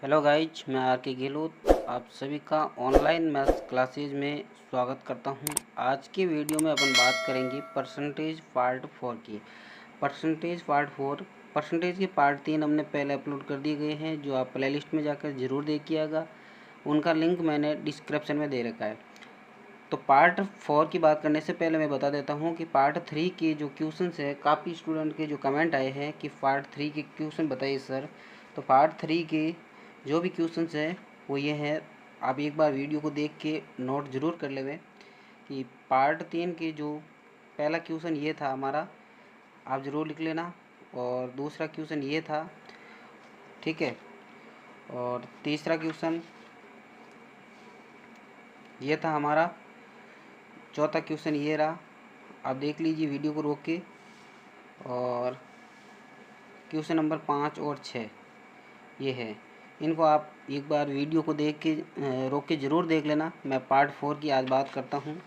Hello guys, मैं are के गहलोत आप सभी का ऑनलाइन मैथ्स क्लासेज में स्वागत करता हूं। आज के वीडियो में अपन बात करेंगे परसेंटेज पार्ट 4 की। परसेंटेज पार्ट 4 परसेंटेज के पार्ट 3 हमने पहले अपलोड कर दिए गए हैं, जो आप प्लेलिस्ट में जाकर ज़रूर देखिएगा। उनका लिंक मैंने डिस्क्रिप्शन में दे रखा है। तो पार्ट 4 की बात करने से पहले मैं बता देता हूँ कि पार्ट 3 के जो क्वेश्चंस है, काफ़ी स्टूडेंट के जो कमेंट आए हैं कि पार्ट 3 के क्वेश्चन बताइए सर। तो पार्ट 3 के जो भी क्वेश्चंस हैं वो ये हैं, आप एक बार वीडियो को देख के नोट ज़रूर कर लेवें कि पार्ट 3 के जो पहला क्वेश्चन ये था हमारा, आप ज़रूर लिख लेना। और दूसरा क्वेश्चन ये था, ठीक है। और तीसरा क्वेश्चन ये था हमारा। चौथा क्वेश्चन ये रहा, आप देख लीजिए वीडियो को रोक के। और क्वेश्चन नंबर 5 और 6 ये है। इनको आप एक बार वीडियो को देख के रोक के ज़रूर देख लेना। मैं पार्ट 4 की आज बात करता हूँ।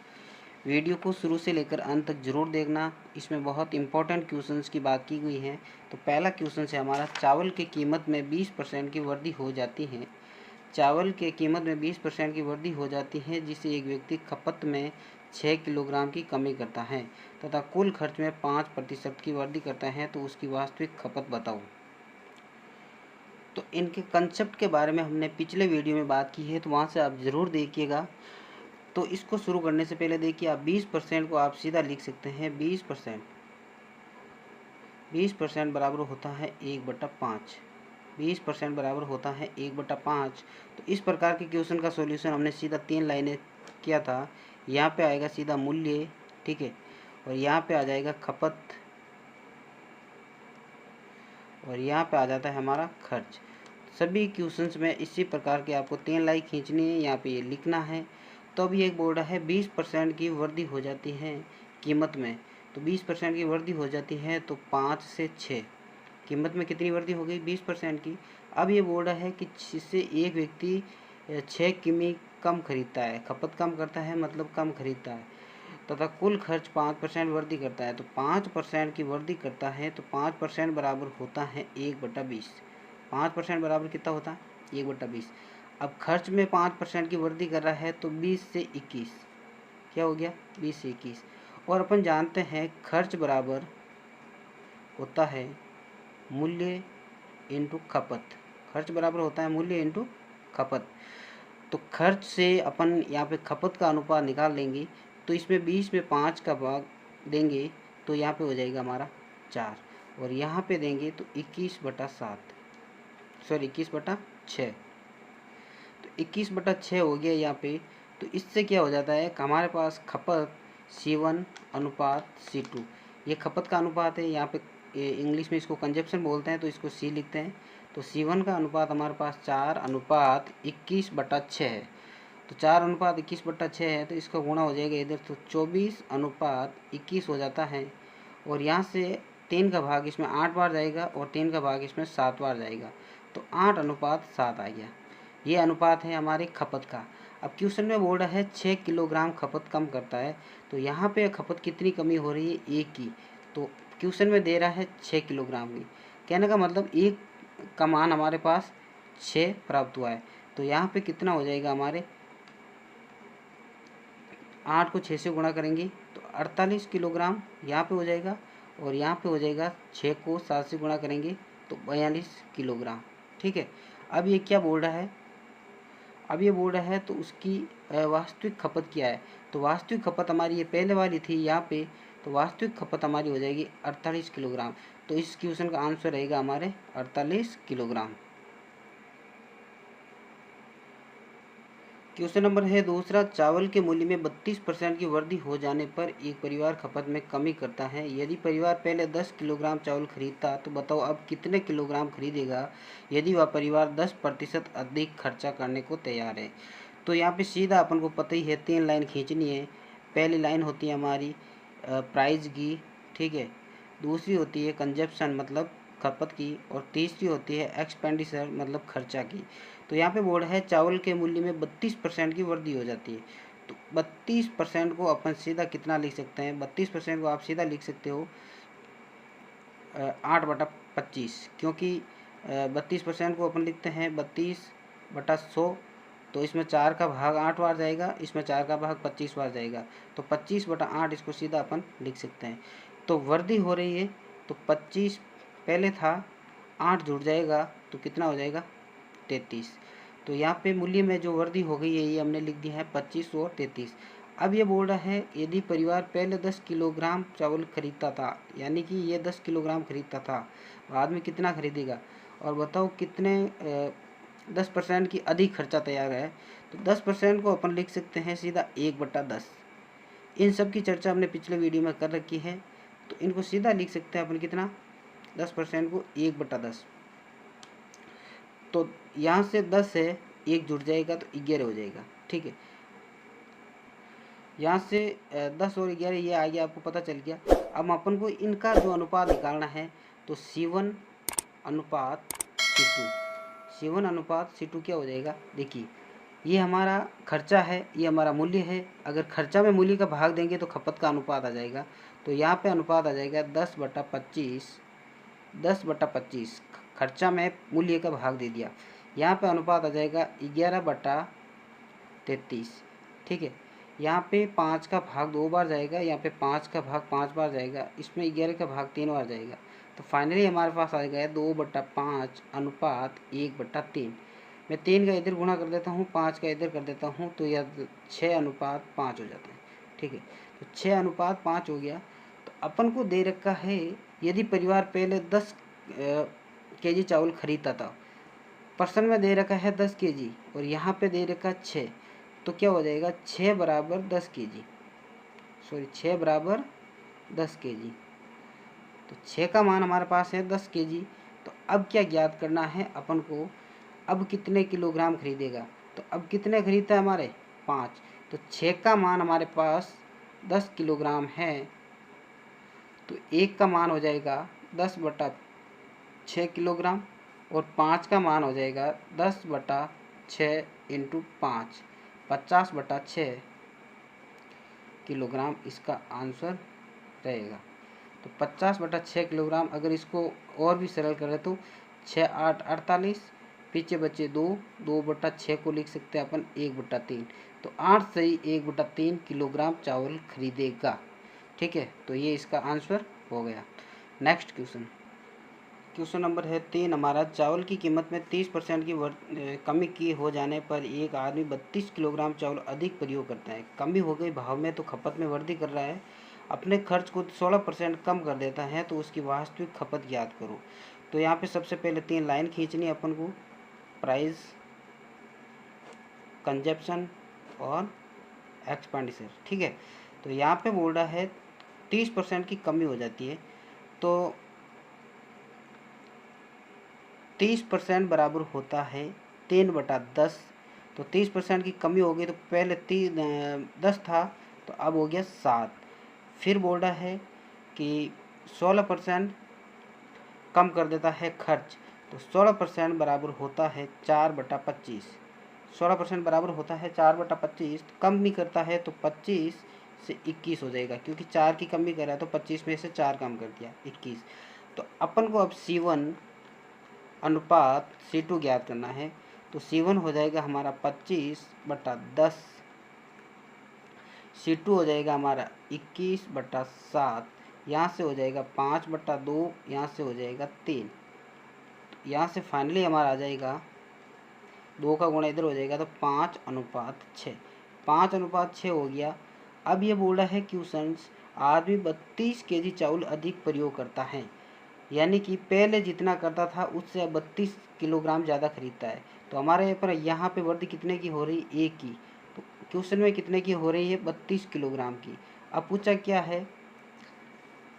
वीडियो को शुरू से लेकर अंत तक ज़रूर देखना, इसमें बहुत इंपॉर्टेंट क्वेश्चंस की बात की गई है। तो पहला क्वेश्चन है हमारा, चावल की कीमत में 20% की वृद्धि हो जाती है। चावल के कीमत में 20% की वृद्धि हो जाती है, जिससे एक व्यक्ति खपत में 6 किलोग्राम की कमी करता है तथा कुल खर्च में 5% की वृद्धि करता है, तो उसकी वास्तविक खपत बताओ। तो इनके कंसेप्ट के बारे में हमने पिछले वीडियो में बात की है, तो वहाँ से आप ज़रूर देखिएगा। तो इसको शुरू करने से पहले देखिए, आप 20% को आप सीधा लिख सकते हैं। 20% बराबर होता है 1/5। 20% बराबर होता है 1/5। तो इस प्रकार के क्वेश्चन का सॉल्यूशन हमने सीधा 3 लाइनें किया था। यहाँ पे आएगा सीधा मूल्य, ठीक है, और यहाँ पे आ जाएगा खपत, और यहाँ पे आ जाता है हमारा खर्च। सभी क्वेश्चंस में इसी प्रकार के आपको 3 लाइन खींचनी है, यहाँ पे ये लिखना है। तो अभी एक बोल रहा है 20% की वृद्धि हो जाती है कीमत में। तो 20% की वृद्धि हो जाती है, तो 5 से 6 कीमत में कितनी वृद्धि हो गई? 20% की। अब ये बोल रहा है कि जिससे एक व्यक्ति 6 किमी कम खरीदता है, खपत कम करता है मतलब कम खरीदता है, तथा कुल खर्च 5% वृद्धि करता है। तो 5% की वृद्धि करता है, तो 5% बराबर होता है 1/20। 5% बराबर कितना होता है? 1/20। अब खर्च में 5% की वृद्धि कर रहा है, तो 20 से 21 क्या हो गया? 20 से 21। और अपन जानते हैं खर्च बराबर होता है मूल्य इंटू खपत। खर्च बराबर होता है मूल्य इंटू खपत। तो खर्च से अपन यहाँ पे खपत का अनुपात निकाल लेंगे, तो इसमें 20 में 5 का भाग देंगे, तो यहाँ पे हो जाएगा हमारा 4। और यहाँ पे देंगे तो 21/7, सॉरी 21/6। तो 21/6 हो गया यहाँ पे। तो इससे क्या हो जाता है, हमारे पास खपत C1 अनुपात C2, ये खपत का अनुपात है। यहाँ पे इंग्लिश में इसको कंजप्शन बोलते हैं, तो इसको C लिखते हैं। तो C1 का अनुपात हमारे पास 4/21/6 है। तो 4/21/6 है, तो इसका गुणा हो जाएगा इधर, तो 24/21 हो जाता है। और यहाँ से 3 का भाग इसमें 8 बार जाएगा और 3 का भाग इसमें 7 बार जाएगा, तो 8/7 आ गया। ये अनुपात है हमारे खपत का। अब क्वेश्चन में बोल रहा है 6 किलोग्राम खपत कम करता है, तो यहाँ पे खपत कितनी कमी हो रही है? 1 की। तो क्वेश्चन में दे रहा है 6 किलोग्राम की, कहने का मतलब 1 का मान हमारे पास 6 प्राप्त हुआ है। तो यहाँ पे कितना हो जाएगा हमारे, 8 को 6 से गुणा करेंगे तो 48 किलोग्राम यहाँ पे हो जाएगा। और यहाँ पे हो जाएगा 6 को 7 से गुणा करेंगे तो 42 किलोग्राम, ठीक है। अब ये क्या बोल रहा है? अब ये बोल रहा है तो उसकी वास्तविक खपत क्या है? तो वास्तविक खपत हमारी ये पहले वाली थी यहाँ पे, तो वास्तविक खपत हमारी हो जाएगी 48 किलोग्राम। तो इस क्वेश्चन का आंसर रहेगा हमारे 48 किलोग्राम। क्वेश्चन नंबर है दूसरा, चावल के मूल्य में 32% की वृद्धि हो जाने पर एक परिवार खपत में कमी करता है। यदि परिवार पहले 10 किलोग्राम चावल खरीदता, तो बताओ अब कितने किलोग्राम खरीदेगा यदि वह परिवार 10% अधिक खर्चा करने को तैयार है। तो यहाँ पे सीधा अपन को पता ही है, 3 लाइन खींचनी है। पहली लाइन होती है हमारी प्राइस की, ठीक है। दूसरी होती है कंजप्शन मतलब खपत की, और तीसरी होती है एक्सपेंडिचर मतलब खर्चा की। तो यहाँ पे बोर्ड है चावल के मूल्य में 32% की वृद्धि हो जाती है। तो 32% को अपन सीधा कितना लिख सकते हैं? 32% को आप सीधा लिख सकते हो 8/25, क्योंकि 32% को अपन लिखते हैं 32/100। तो इसमें 4 का भाग 8 बार जाएगा, इसमें 4 का भाग 25 बार जाएगा। तो 25/8 इसको सीधा अपन लिख सकते हैं। तो वृद्धि हो रही है, तो 25 पहले था, 8 जुड़ जाएगा तो कितना हो जाएगा 33। तो यहाँ पे मूल्य में जो वृद्धि हो गई है ये हमने लिख दिया है 25 और 33। अब ये बोल रहा है यदि परिवार पहले 10 किलोग्राम चावल खरीदता था, यानी कि ये 10 किलोग्राम खरीदता था, बाद में कितना खरीदेगा, और बताओ कितने 10% की अधिक खर्चा तैयार है। तो 10% को अपन लिख सकते हैं सीधा 1/10। इन सब की चर्चा हमने पिछले वीडियो में कर रखी है, तो इनको सीधा लिख सकते हैं अपन कितना, 10% को 1/10। तो यहाँ से 10 है, 1 जुड़ जाएगा तो 11 हो जाएगा। ठीक है, यहाँ से 10 और 11 ये आ गया, आपको पता चल गया। अब अपन को इनका जो अनुपात निकालना है, तो C1 अनुपात C2, C1 अनुपात C2 क्या हो जाएगा, देखिए ये हमारा खर्चा है, ये हमारा मूल्य है। अगर खर्चा में मूल्य का भाग देंगे तो खपत का अनुपात आ जाएगा। तो यहाँ पे अनुपात आ जाएगा 10/25, 10/25 खर्चा में मूल्य का भाग दे दिया। यहाँ पे अनुपात आ जाएगा 11/33। ठीक है, यहाँ पे 5 का भाग 2 बार जाएगा, यहाँ पे 5 का भाग 5 बार जाएगा, इसमें 11 का भाग 3 बार जाएगा। तो फाइनली हमारे पास आ गया 2/5 अनुपात 1/3। मैं 3 का इधर गुणा कर देता हूँ, 5 का इधर कर देता हूँ, तो यह 6/5 हो जाता है। ठीक है, तो 6/5 हो गया। तो अपन को दे रखा है यदि परिवार पहले 10 केजी चावल खरीदता था, पर्सन में दे रखा है 10 केजी और यहाँ पे दे रखा 6, तो क्या हो जाएगा 6 बराबर 10 केजी, सॉरी 6 बराबर 10 केजी। तो 6 का मान हमारे पास है 10 केजी। तो अब क्या ज्ञात करना है अपन को, अब कितने किलोग्राम खरीदेगा। तो अब कितने खरीदता है हमारे 5, तो 6 का मान हमारे पास 10 किलोग्राम है, तो 1 का मान हो जाएगा 10/6 किलोग्राम और 5 का मान हो जाएगा 10/6 × 5, 50/6 किलोग्राम इसका आंसर रहेगा। तो 50/6 किलोग्राम। अगर इसको और भी सरल करें तो 6×8 = 48, पीछे बचे 2, 2/6 को लिख सकते हैं अपन 1/3। तो 8 से ही 1/3 किलोग्राम चावल खरीदेगा। ठीक है, तो ये इसका आंसर हो गया। नेक्स्ट क्वेश्चन नंबर है 3 हमारा, चावल की कीमत में 30% की कमी की हो जाने पर एक आदमी 32 किलोग्राम चावल अधिक प्रयोग करता है। कमी हो गई भाव में तो खपत में वृद्धि कर रहा है, अपने खर्च को 16% कम कर देता है, तो उसकी वास्तविक खपत ज्ञात करो। तो यहाँ पे सबसे पहले 3 लाइन खींचनी है अपन को, प्राइस, कंजप्शन और एक्सपेंडिचर। ठीक है, तो यहाँ पे बोल रहा है 30% की कमी हो जाती है, तो 30% बराबर होता है 3/10। तो 30% की कमी हो गई, तो पहले 10 था तो अब हो गया 7। फिर बोल रहा है कि 16% कम कर देता है खर्च, तो 16% बराबर होता है 4/25। 16% बराबर होता है 4/25। कम नहीं करता है तो 25 से 21 हो जाएगा, क्योंकि 4 की कमी कर रहा है तो 25 में से 4 कम कर दिया, 21। तो अपन को अब C1 अनुपात C2 ज्ञात करना है। तो C1 हो जाएगा हमारा 25/10, C2 हो जाएगा हमारा 21/7, यहाँ से हो जाएगा 5/2, यहाँ से हो जाएगा 3। तो यहाँ से फाइनली हमारा आ जाएगा 2 का गुणा इधर हो जाएगा, तो 5/6, 5/6 हो गया। अब ये बोल रहा है क्वेश्चन, आदमी 32 केजी चावल अधिक प्रयोग करता है, यानी कि पहले जितना करता था उससे अब 32 किलोग्राम ज़्यादा खरीदता है। तो हमारे यहाँ पे वृद्धि कितने की हो रही, 1 की। तो क्वेश्चन में कितने की हो रही है, 32 किलोग्राम की। अब पूछा क्या है,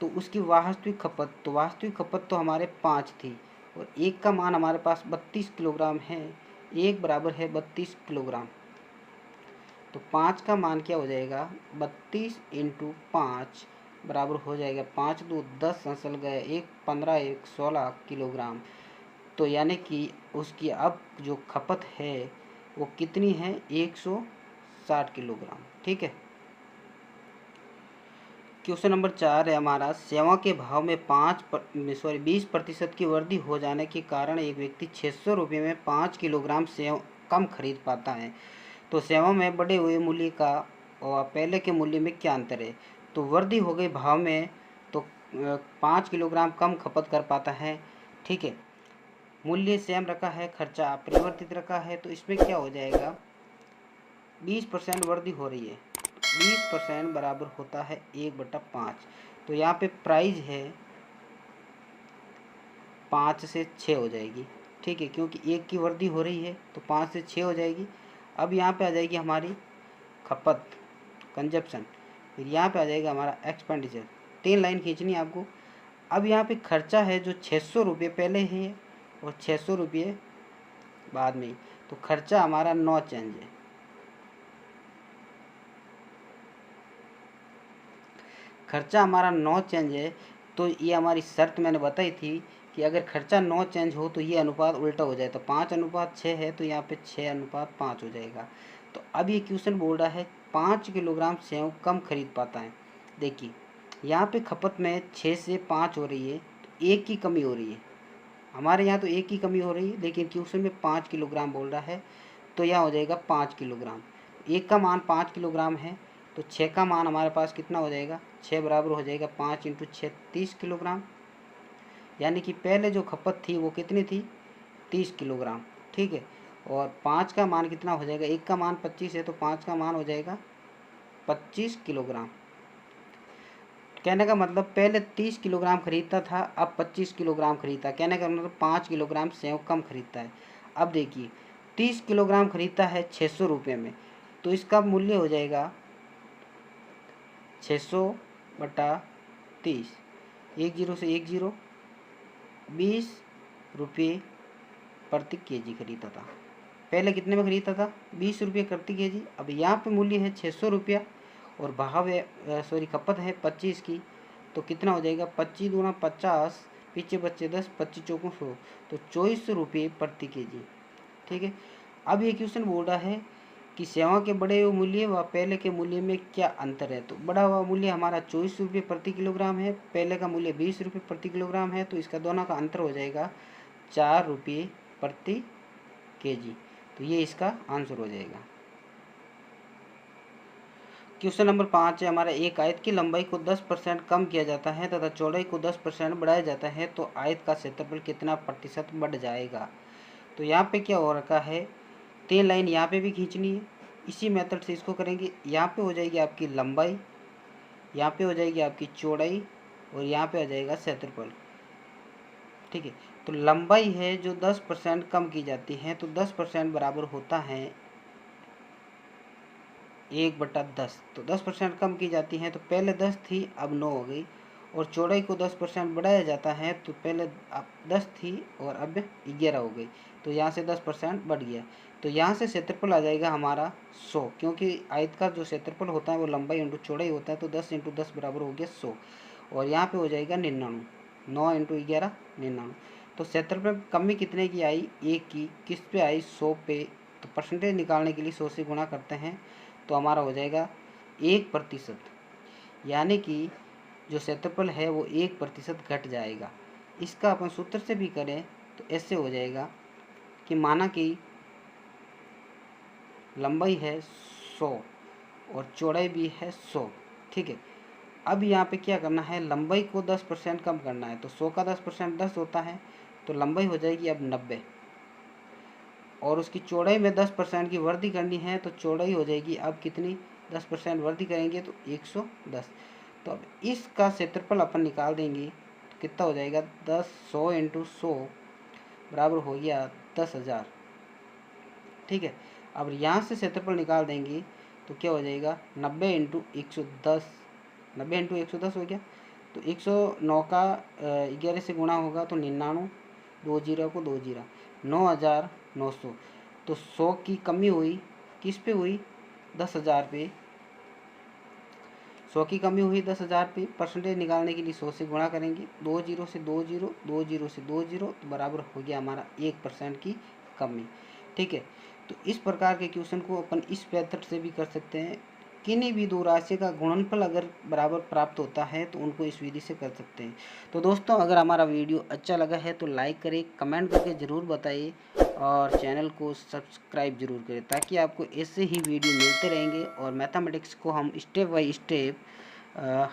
तो उसकी वास्तविक खपत, तो वास्तविक खपत तो हमारे 5 थी और 1 का मान हमारे पास 32 किलोग्राम है, 1 बराबर है 32 किलोग्राम। तो 5 का मान क्या हो जाएगा, 32 × 5 बराबर हो जाएगा 5 × 2 = 10, अंसल गए 1, 15 × 1 = 16 किलोग्राम। तो यानी कि उसकी अब जो खपत है वो कितनी है, 160 किलोग्राम। ठीक है, क्वेश्चन नंबर 4 है हमारा, सेवा के भाव में 20% की वृद्धि हो जाने के कारण एक व्यक्ति 600 रुपये में 5 किलोग्राम सेव कम खरीद पाता है। तो सेवा में बढ़े हुए मूल्य का और पहले के मूल्य में क्या अंतर है। तो वृद्धि हो गई भाव में, तो 5 किलोग्राम कम खपत कर पाता है। ठीक है, मूल्य सेम रखा है, खर्चा परिवर्तित रखा है, तो इसमें क्या हो जाएगा, 20% वृद्धि हो रही है। 20% बराबर होता है 1/5। तो यहाँ पे प्राइस है 5 से 6 हो जाएगी। ठीक है, क्योंकि 1 की वृद्धि हो रही है तो 5 से 6 हो जाएगी। अब यहाँ पे आ जाएगी हमारी खपत, कंजप्शन, फिर यहाँ पे आ जाएगा हमारा एक्सपेंडिचर। 3 लाइन खींचनी है आपको। अब यहाँ पे खर्चा है जो 600 रुपये पहले है और 600 रुपये बाद में। तो खर्चा हमारा नो चेंज है। खर्चा हमारा नो चेंज है, तो ये हमारी शर्त मैंने बताई थी कि अगर खर्चा नो चेंज हो तो ये अनुपात उल्टा हो जाए। तो 5:6 है, तो यहाँ पे 6:5 हो जाएगा। तो अब ये क्वेश्चन बोल रहा है 5 किलोग्राम सेव कम खरीद पाता है। देखिए यहाँ पे खपत में 6 से 5 हो रही है, तो 1 की कमी हो रही है। हमारे यहाँ तो 1 की कमी हो रही है, लेकिन क्वेश्चन में 5 किलोग्राम बोल रहा है, तो यहाँ हो जाएगा 5 किलोग्राम। 1 का मान 5 किलोग्राम है, तो 6 का मान हमारे पास कितना हो जाएगा, 6 बराबर हो जाएगा 5 × 6 30 किलोग्राम। यानी कि पहले जो खपत थी वो कितनी थी, 30 किलोग्राम। ठीक है, और 5 का मान कितना हो जाएगा, 1 का मान 25 है, तो 5 का मान हो जाएगा 25 किलोग्राम। कहने का मतलब पहले 30 किलोग्राम खरीदता था, अब 25 किलोग्राम खरीदता। कहने का मतलब 5 किलोग्राम सेव कम खरीदता है। अब देखिए 30 किलोग्राम खरीदता है 600 रुपये में, तो इसका मूल्य हो जाएगा 600/30, 1 0 से 1 0, 20 रुपये प्रति केजी खरीदता था। पहले कितने में खरीदता था, 20 रुपये प्रति केजी। अब यहाँ पे मूल्य है 600 रुपया और भाव है खपत है 25 की, तो कितना हो जाएगा, 25 दूना 50, पीछे बच्चे 10, 25 चौकों 100, तो 24 रुपये प्रति केजी। ठीक है, अब ये क्वेश्चन बोल रहा है कि सेवा के बढ़े हुए मूल्य व पहले के मूल्य में क्या अंतर है। तो बढ़ा हुआ मूल्य हमारा 24 रुपये प्रति किलोग्राम है, पहले का मूल्य 20 रुपये प्रति किलोग्राम है, तो इसका दोनों का अंतर हो जाएगा 4 रुपये प्रति केजी। तो ये इसका आंसर हो जाएगा। क्वेश्चन नंबर 5 है हमारा, एक आयत की लंबाई को 10% कम किया जाता है तथा चौड़ाई को 10% बढ़ाया जाता है, तो आयत का क्षेत्रफल कितना प्रतिशत बढ़ जाएगा। तो यहाँ पे क्या हो रखा है, 3 लाइन यहाँ पे भी खींचनी है। इसी मेथड से इसको करेंगे। यहाँ पे हो जाएगी आपकी लंबाई, यहाँ पे हो जाएगी आपकी चौड़ाई और यहाँ पे आ जाएगा क्षेत्रफल। ठीक है, तो लंबाई है जो 10% कम की जाती है, तो 10% बराबर होता है 1/10। तो 10% कम की जाती है, तो पहले 10 थी अब 9 हो गई। और चौड़ाई को 10% बढ़ाया जाता है, तो पहले अब 10 थी और अब 11 हो गई। तो यहाँ से 10% बढ़ गया। तो यहाँ से क्षेत्रफल आ जाएगा हमारा 100, क्योंकि आयत का जो क्षेत्रफल होता है वो लंबाई इंटू चौड़ाई होता है, तो 10 × 10 बराबर हो गया 100। और यहाँ पे हो जाएगा 99, 9 × 11 99। तो क्षेत्रफल कमी कितने की आई, 1 की। किस पे आई, 100 पे। तो परसेंटेज निकालने के लिए 100 से गुणा करते हैं, तो हमारा हो जाएगा 1%। यानी कि जो क्षेत्रफल है वो 1% घट जाएगा। इसका अपन सूत्र से भी करें तो ऐसे हो जाएगा कि माना कि लंबाई है 100 और चौड़ाई भी है 100। ठीक है, अब यहाँ पे क्या करना है, लंबाई को 10% कम करना है। तो 100 का 10% 10 होता है, तो लंबाई हो जाएगी अब 90। और उसकी चौड़ाई में 10% की वृद्धि करनी है, तो चौड़ाई हो जाएगी अब कितनी, 10% वृद्धि करेंगे तो 110। तो अब इसका क्षेत्रफल अपन निकाल देंगे, तो कितना हो जाएगा, 100 × 100 बराबर हो गया 10,000। ठीक है, अब यहाँ से क्षेत्रफल निकाल देंगे तो क्या हो जाएगा, 90 × 110, 90 × 110 हो गया। तो 109 का 11 से गुणा होगा तो 99, 2 0 को 2 0, 9,900। तो 100 की कमी हुई, किस पे हुई, 10,000 पे। 100 की कमी हुई 10,000 पे। परसेंटेज निकालने के लिए 100 से गुणा करेंगे, 2 0 से 2 0, 2 0 से 2 0, तो बराबर हो गया हमारा 1% की कमी। ठीक है, तो इस प्रकार के क्वेश्चन को अपन इस मेथड से भी कर सकते हैं, किन्हीं भी दो राशि का गुणनफल अगर बराबर प्राप्त होता है तो उनको इस विधि से कर सकते हैं। तो दोस्तों, अगर हमारा वीडियो अच्छा लगा है तो लाइक करें, कमेंट करके ज़रूर बताइए और चैनल को सब्सक्राइब जरूर करें, ताकि आपको ऐसे ही वीडियो मिलते रहेंगे। और मैथमेटिक्स को हम स्टेप बाय स्टेप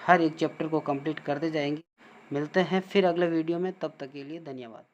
हर एक चैप्टर को कंप्लीट करते जाएंगे। मिलते हैं फिर अगले वीडियो में, तब तक के लिए धन्यवाद।